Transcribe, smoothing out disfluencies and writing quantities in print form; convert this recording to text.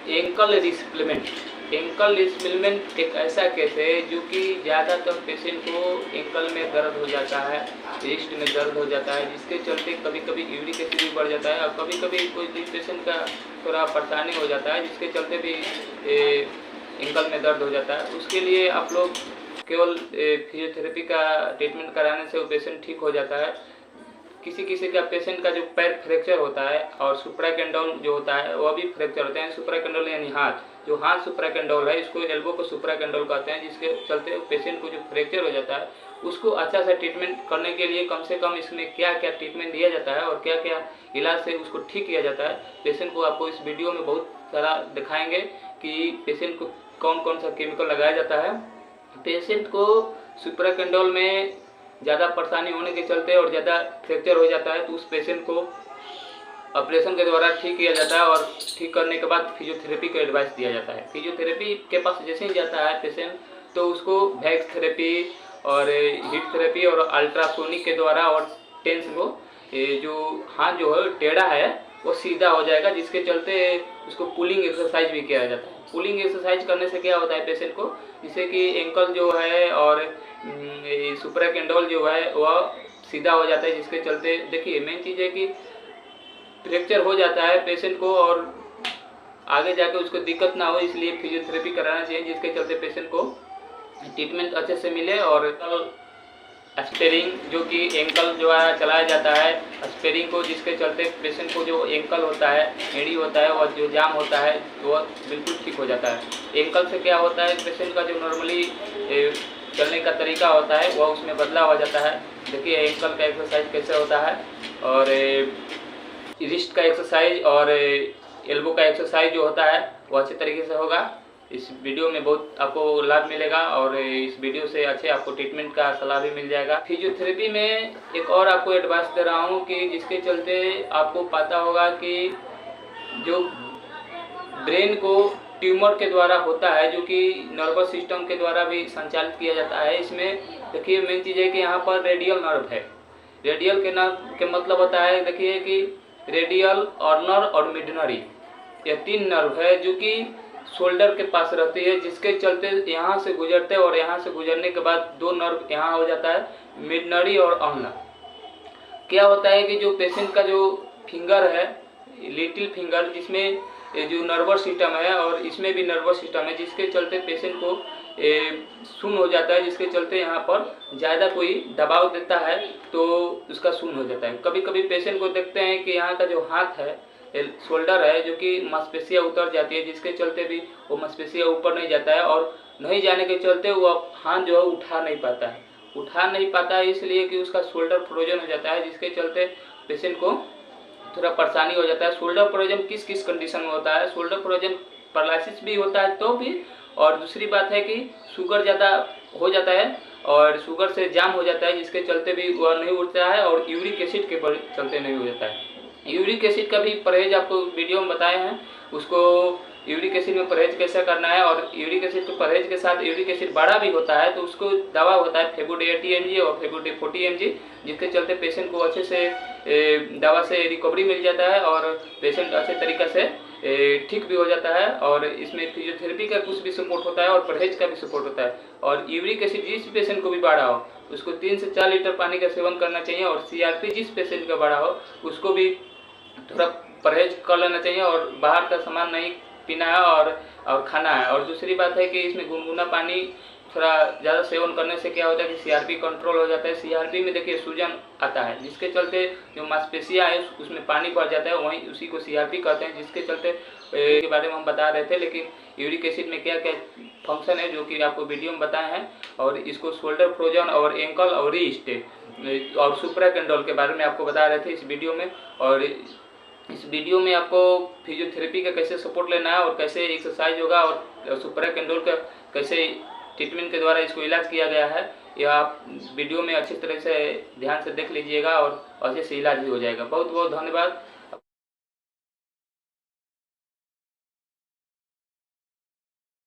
Ankle रिस्प्लेसमेंट। Ankle रिस्प्लेसमेंट एक ऐसा case है जो कि ज़्यादातर पेशेंट को एंकल में दर्द हो जाता है, रिस्ट में दर्द हो जाता है, जिसके चलते कभी कभी यूरिक एसिड भी बढ़ जाता है और कभी कभी कोई पेशेंट का थोड़ा परेशानी हो जाता है जिसके चलते भी एंकल में दर्द हो जाता है। उसके लिए आप लोग केवल फिजियोथेरेपी का ट्रीटमेंट कराने से वो पेशेंट ठीक हो जाता है। किसी किसी का पेशेंट का जो पैर फ्रैक्चर होता है और सुप्राकेंडोल जो होता है वह भी फ्रैक्चर होते हैं। सुप्राकेंडोल यानी हाथ, जो हाथ सुप्राकेंडोल है, इसको एल्बो को सुप्राकेंडोल कहते हैं, जिसके चलते पेशेंट को जो फ्रैक्चर हो जाता है उसको अच्छा सा ट्रीटमेंट करने के लिए कम से कम इसमें क्या क्या ट्रीटमेंट दिया जाता है और क्या क्या इलाज से उसको ठीक किया जाता है, पेशेंट को आपको इस वीडियो में बहुत सारा दिखाएंगे कि पेशेंट को कौन कौन सा केमिकल लगाया जाता है। पेशेंट को सुप्राकेंडोल में ज़्यादा परेशानी होने के चलते और ज़्यादा फ्रैक्चर हो जाता है तो उस पेशेंट को ऑपरेशन के द्वारा ठीक किया जाता है और ठीक करने के बाद फिजियोथेरेपी का एडवाइस दिया जाता है। फिजियोथेरेपी के पास जैसे ही जाता है पेशेंट तो उसको वैक्स थेरेपी और हीट थेरेपी और अल्ट्रासोनिक के द्वारा और टेंस को जो हाथ जो है टेढ़ा है वो सीधा हो जाएगा, जिसके चलते उसको पुलिंग एक्सरसाइज भी किया जाता है। पुलिंग एक्सरसाइज करने से क्या होता है पेशेंट को, जिससे कि एंकल जो है और सुप्राकेंडोल जो है वह सीधा हो जाता है, जिसके चलते देखिए मेन चीज़ है कि फ्रैक्चर हो जाता है पेशेंट को और आगे जाके उसको दिक्कत ना हो, इसलिए फिजियोथेरेपी कराना चाहिए, जिसके चलते पेशेंट को ट्रीटमेंट अच्छे से मिले। और स्पेरिंग जो कि एंकल जो है चलाया जाता है, स्पेरिंग को, जिसके चलते पेशेंट को जो एंकल होता है, एड़ी होता है, वह जो जाम होता है वह बिल्कुल ठीक हो जाता है। एंकल से क्या होता है, पेशेंट का जो नॉर्मली चलने का तरीका होता है वह उसमें बदलाव हो जाता है। देखिए एंकल का एक्सरसाइज कैसे होता है और रिस्ट का एक्सरसाइज और एल्बो का एक्सरसाइज जो होता है वो अच्छे तरीके से होगा। इस वीडियो में बहुत आपको लाभ मिलेगा और इस वीडियो से अच्छे आपको ट्रीटमेंट का सलाह भी मिल जाएगा। फिजियोथेरेपी में एक और आपको एडवाइस दे रहा हूँ कि जिसके चलते आपको पता होगा कि जो ब्रेन को ट्यूमर के द्वारा होता है, जो कि नर्वस सिस्टम के द्वारा भी संचालित किया जाता है। इसमें देखिए मेन चीज़ है कि यहाँ पर रेडियल नर्व है। रेडियल के नर्व के मतलब होता है, देखिए कि रेडियल, ऑर्नर और मिडनरी, ये तीन नर्व है जो कि शोल्डर के पास रहती है, जिसके चलते यहाँ से गुजरते हैं और यहाँ से गुजरने के बाद दो नर्व यहाँ हो जाता है, मिडनरी और अल्नर। क्या होता है कि जो पेशेंट का जो फिंगर है, लिटिल फिंगर, जिसमें जो नर्वस सिस्टम है और इसमें भी नर्वस सिस्टम है, जिसके चलते पेशेंट को सुन्न हो जाता है, जिसके चलते यहाँ पर ज़्यादा कोई दबाव देता है तो उसका सुन्न हो जाता है। कभी कभी पेशेंट को देखते हैं कि यहाँ का जो हाथ है, शोल्डर है, जो कि मांसपेशियाँ उतर जाती है, जिसके चलते भी वो मांसपेशियाँ ऊपर नहीं जाता है और नहीं जाने के चलते वो हाथ जो है उठा नहीं पाता है, इसलिए कि उसका शोल्डर फ्रोजन हो जाता है, जिसके चलते पेशेंट को थोड़ा परेशानी हो जाता है। शोल्डर फ्रोजन किस किस कंडीशन में होता है, शोल्डर फ्रोजन पैरालिसिस भी होता है तो भी, और दूसरी बात है कि शुगर ज़्यादा हो जाता है और शुगर से जाम हो जाता है, जिसके चलते भी वह नहीं उठता है और यूरिक एसिड के चलते नहीं हो जाता है। यूरिक एसिड का भी परहेज आपको वीडियो में बताए हैं, उसको यूरिक एसिड में परहेज कैसे करना है, और यूरिक एसिड के परहेज के साथ यूरिक एसिड बढ़ा भी होता है तो उसको दवा होता है फेबुडे 80 mg और फेबुडे 40 mg, जिसके चलते पेशेंट को अच्छे से दवा से रिकवरी मिल जाता है और पेशेंट अच्छे तरीके से ठीक भी हो जाता है। और इसमें फिजियोथेरेपी का कुछ भी सपोर्ट होता है और परहेज का भी सपोर्ट होता है। और यूरिक एसिड जिस पेशेंट को भी बढ़ा हो उसको 3 से 4 लीटर पानी का सेवन करना चाहिए, और CRP जिस पेशेंट का बढ़ा हो उसको भी थोड़ा परहेज कर लेना चाहिए और बाहर का सामान नहीं पीना है और खाना है। और दूसरी बात है कि इसमें गुनगुना पानी थोड़ा ज़्यादा सेवन करने से क्या होता है कि CRP कंट्रोल हो जाता है। CRP में देखिए सूजन आता है, जिसके चलते जो मांसपेशियाँ है उसमें पानी भर जाता है, वहीं उसी को CRP कहते हैं, जिसके चलते के बारे में हम बता रहे थे। लेकिन यूरिक एसिड में क्या क्या फंक्शन है जो कि आपको वीडियो में बताए हैं, और इसको शोल्डर फ्रोजन और एंकल और रिस्ट और सुप्राकेंडोल के बारे में आपको बता रहे थे इस वीडियो में। और इस वीडियो में आपको फिजियोथेरेपी का कैसे सपोर्ट लेना है और कैसे एक्सरसाइज होगा और सुप्राकेंडोल का कैसे ट्रीटमेंट के द्वारा इसको इलाज किया गया है, यह आप वीडियो में अच्छी तरह से ध्यान से देख लीजिएगा और अच्छे से इलाज भी हो जाएगा। बहुत बहुत धन्यवाद।